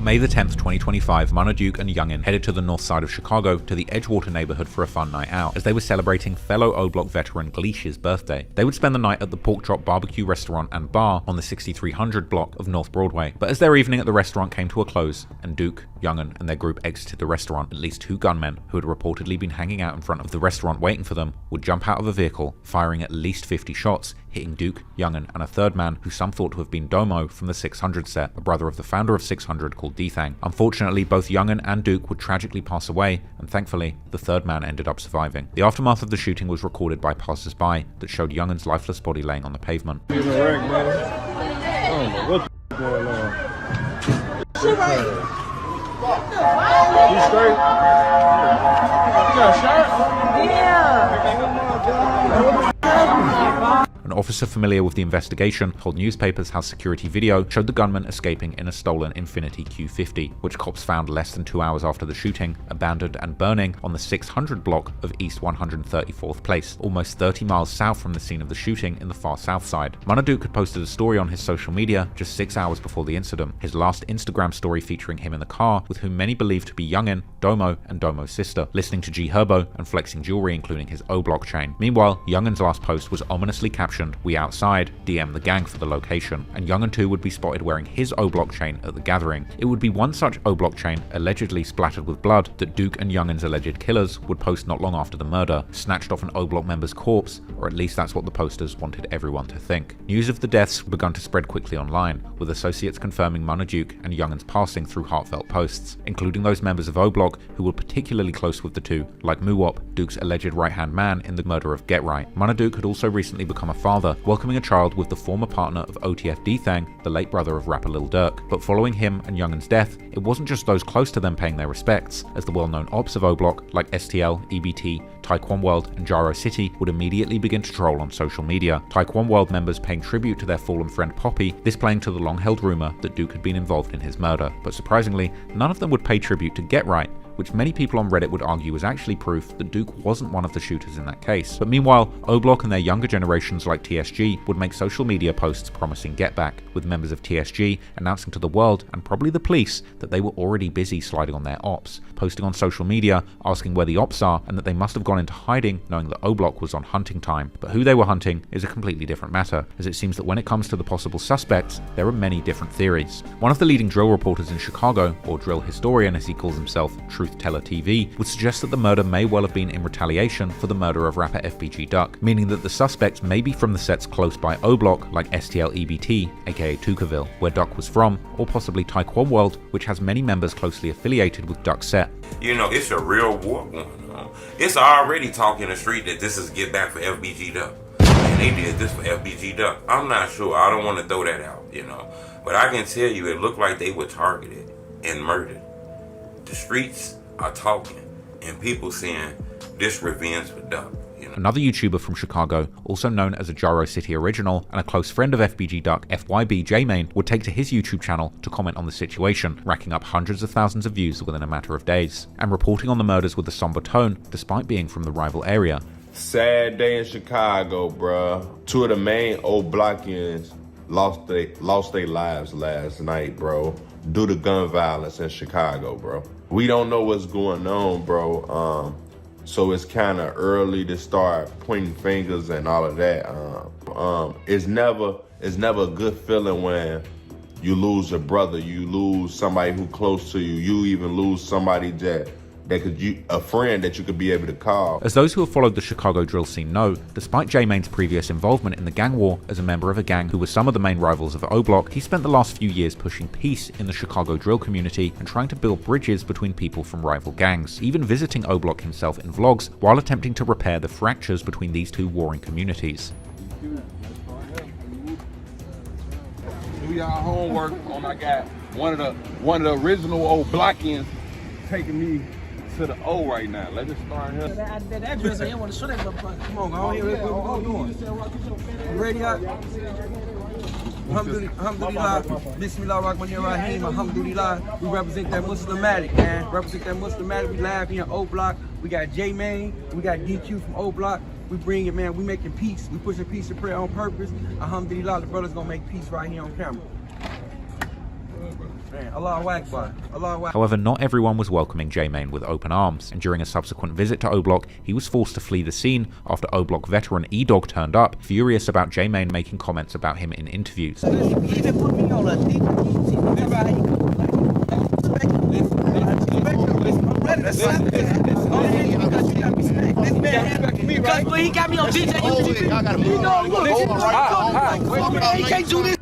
May the 10th, 2025, Munna, Duke and Younggin headed to the north side of Chicago to the Edgewater neighborhood for a fun night out, as they were celebrating fellow O-Block veteran Glish's birthday. They would spend the night at the Pork Chop barbecue restaurant and bar on the 6300 block of North Broadway. But as their evening at the restaurant came to a close, and Duke, Younggin and their group exited the restaurant, at least 2 gunmen who had reportedly been hanging out in front of the restaurant waiting for them would jump out of a vehicle, firing at least 50 shots, hitting Duke, Younggin and a third man who some thought to have been Domo from the 600 set, a brother of the founder of 600 called D-Thang. Unfortunately, both Younggin and Duke would tragically pass away, and thankfully, the third man ended up surviving. The aftermath of the shooting was recorded by passers-by that showed Youngin's lifeless body laying on the pavement. He's a wreck, brother. I don't know what the going on. You straight? You got a shirt? Yeah. An officer familiar with the investigation told newspapers how security video showed the gunman escaping in a stolen Infiniti Q50, which cops found less than 2 hours after the shooting, abandoned and burning on the 600 block of East 134th Place, almost 30 miles south from the scene of the shooting in the far south side. Munna Duke had posted a story on his social media just 6 hours before the incident, his last Instagram story featuring him in the car with whom many believe to be Younggin, Domo and Domo's sister, listening to G Herbo and flexing jewelry including his O-Block chain. Meanwhile, Youngin's last post was ominously captioned, "We outside, DM the gang for the location," and Younggin too would be spotted wearing his O-Block chain at the gathering. It would be one such O-Block chain, allegedly splattered with blood, that Duke and Youngin's alleged killers would post not long after the murder, snatched off an O-Block member's corpse, or at least that's what the posters wanted everyone to think. News of the deaths begun to spread quickly online, with associates confirming Munna Duke and Youngin's passing through heartfelt posts, including those members of O-Block who were particularly close with the two, like Muwop, Duke's alleged right-hand man in the murder of Get Right. Munna Duke had also recently become a father, welcoming a child with the former partner of OTF D-Thang, the late brother of rapper Lil Durk. But following him and Youngin's death, it wasn't just those close to them paying their respects, as the well-known ops of O-Block, like STL, EBT, Taekwon World and Gyro City, would immediately begin to troll on social media. Taekwon World members paying tribute to their fallen friend Poppy, this playing to the long-held rumor that Duke had been involved in his murder. But surprisingly, none of them would pay tribute to Get Right, which many people on Reddit would argue was actually proof that Duke wasn't one of the shooters in that case. But meanwhile, O-Block and their younger generations like TSG would make social media posts promising get back, with members of TSG announcing to the world, and probably the police, that they were already busy sliding on their ops, posting on social media asking where the ops are and that they must have gone into hiding knowing that O-Block was on hunting time. But who they were hunting is a completely different matter, as it seems that when it comes to the possible suspects, there are many different theories. One of the leading drill reporters in Chicago, or drill historian as he calls himself, Truth Teller TV, would suggest that the murder may well have been in retaliation for the murder of rapper FBG Duck, meaning that the suspects may be from the sets close by O-Block like STL EBT, aka Tukaville, where Duck was from, or possibly Taekwon World, which has many members closely affiliated with Duck's set. You know, it's a real war going on. It's already talk in the street that this is get back for FBG Duck. And they did this for FBG Duck. I'm not sure. I don't want to throw that out, you know. But I can tell you it looked like they were targeted and murdered. The streets are talking, and people saying this revenge for Duck. You know? Another YouTuber from Chicago, also known as a Gyro City original and a close friend of FBG Duck, FYB J-Main, would take to his YouTube channel to comment on the situation, racking up hundreds of thousands of views within a matter of days, and reporting on the murders with a somber tone despite being from the rival area. Sad day in Chicago, bruh. 2 of the main O-Blockians lost their lives last night, bro, due to gun violence in Chicago, bro. We don't know what's going on, bro. So it's kind of early to start pointing fingers and all of that. It's never a good feeling when you lose a brother, you lose somebody who close to you, you even lose somebody a friend that you could be able to call. As those who have followed the Chicago drill scene know, despite J-Main's previous involvement in the gang war as a member of a gang who were some of the main rivals of O-Block, he spent the last few years pushing peace in the Chicago drill community and trying to build bridges between people from rival gangs, even visiting O-Block himself in vlogs while attempting to repair the fractures between these two warring communities. Do y'all homework on I got one of the original O-Blockians taking me to the O right now. Let me start here. That address, I want to show that motherfucker. Come on, go ahead. What we doing? You ready up? Alhamdulillah, Bismillah Rahman Rahim, Alhamdulillah. We represent that Muslimatic, man. Represent that Muslimatic. We live here in O-Block. We got J-Main, we got DQ from O-Block. We bring it, man. We making peace. We pushing peace and prayer on purpose. Alhamdulillah, the brothers gonna make peace right here on camera. Man, Allahu Akbar. Allahu Akbar. However, not everyone was welcoming J-Main with open arms, and during a subsequent visit to O-Block, he was forced to flee the scene after O-Block veteran E-Dog turned up, furious about J-Main making comments about him in interviews. He even put me on a he got me on DJ. He can't do this.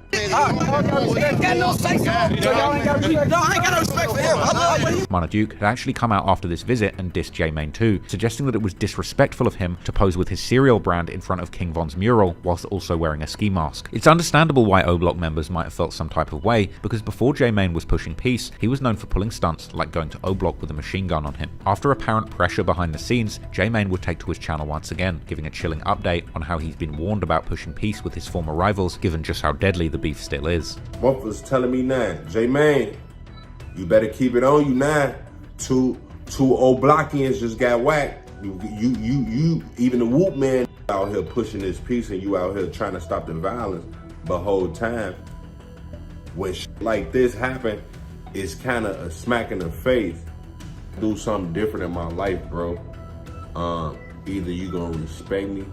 Munna Duke had actually come out after this visit and dissed J-Main too, suggesting that it was disrespectful of him to pose with his cereal brand in front of King Von's mural whilst also wearing a ski mask. It's understandable why O-Block members might have felt some type of way, because before J-Main was pushing peace, he was known for pulling stunts like going to O-Block with a machine gun on him. After apparent pressure behind the scenes, J-Main would take to his channel once again, giving a chilling update on how he's been warned about pushing peace with his former rivals, given just how deadly the beef still is. What was telling me now, J-Man, you better keep it on you now. Two old blockians just got whacked. You even the whoop man out here pushing this piece, and you out here trying to stop the violence. But whole time, when shit like this happen, it's kind of a smack in the face. Do something different in my life, bro. Either you gonna respect me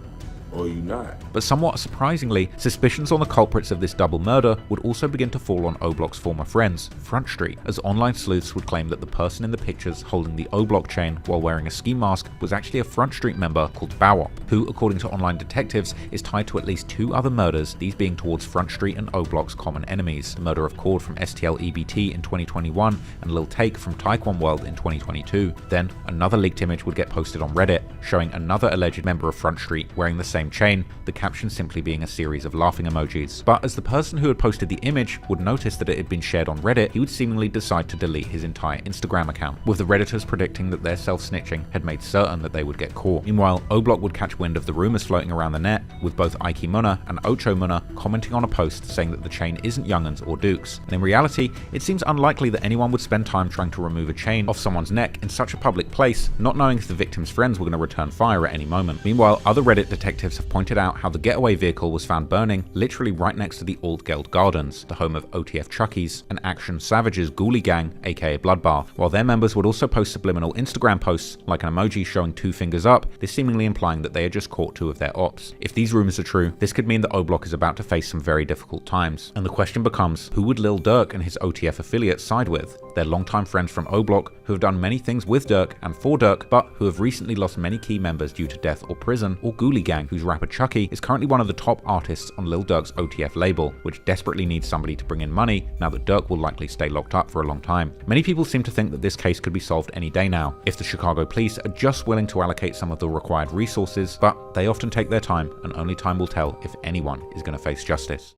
or you not. But somewhat surprisingly, suspicions on the culprits of this double murder would also begin to fall on O-Block's former friends, Front Street, as online sleuths would claim that the person in the pictures holding the O-Block chain while wearing a ski mask was actually a Front Street member called Bawop, who, according to online detectives, is tied to at least 2 other murders, these being towards Front Street and O-Block's common enemies, the murder of Cord from STL EBT in 2021 and Lil Take from Taekwon World in 2022. Then, another leaked image would get posted on Reddit, showing another alleged member of Front Street wearing the same chain, the caption simply being a series of laughing emojis. But as the person who had posted the image would notice that it had been shared on Reddit, he would seemingly decide to delete his entire Instagram account, with the Redditors predicting that their self-snitching had made certain that they would get caught. Meanwhile, O-Block would catch wind of the rumors floating around the net, with both Ike Munna and Ocho Munna commenting on a post saying that the chain isn't Youngin's or Duke's. And in reality, it seems unlikely that anyone would spend time trying to remove a chain off someone's neck in such a public place, not knowing if the victim's friends were going to return fire at any moment. Meanwhile, other Reddit detectives have pointed out how the getaway vehicle was found burning literally right next to the Altgeld Gardens, the home of OTF Chuckies, an Action Savage's ghoulie gang, aka Bloodbath, while their members would also post subliminal Instagram posts, like an emoji showing 2 fingers up, this seemingly implying that they had just caught 2 of their ops. If these rumors are true, this could mean that O-Block is about to face some very difficult times, and the question becomes, who would Lil Durk and his OTF affiliates side with? Their longtime friends from O-Block, who have done many things with Durk and for Durk, but who have recently lost many key members due to death or prison, or Ghoulie Gang, whose rapper Chucky is currently one of the top artists on Lil Durk's OTF label, which desperately needs somebody to bring in money now that Durk will likely stay locked up for a long time. Many people seem to think that this case could be solved any day now, if the Chicago police are just willing to allocate some of the required resources, but they often take their time, and only time will tell if anyone is going to face justice.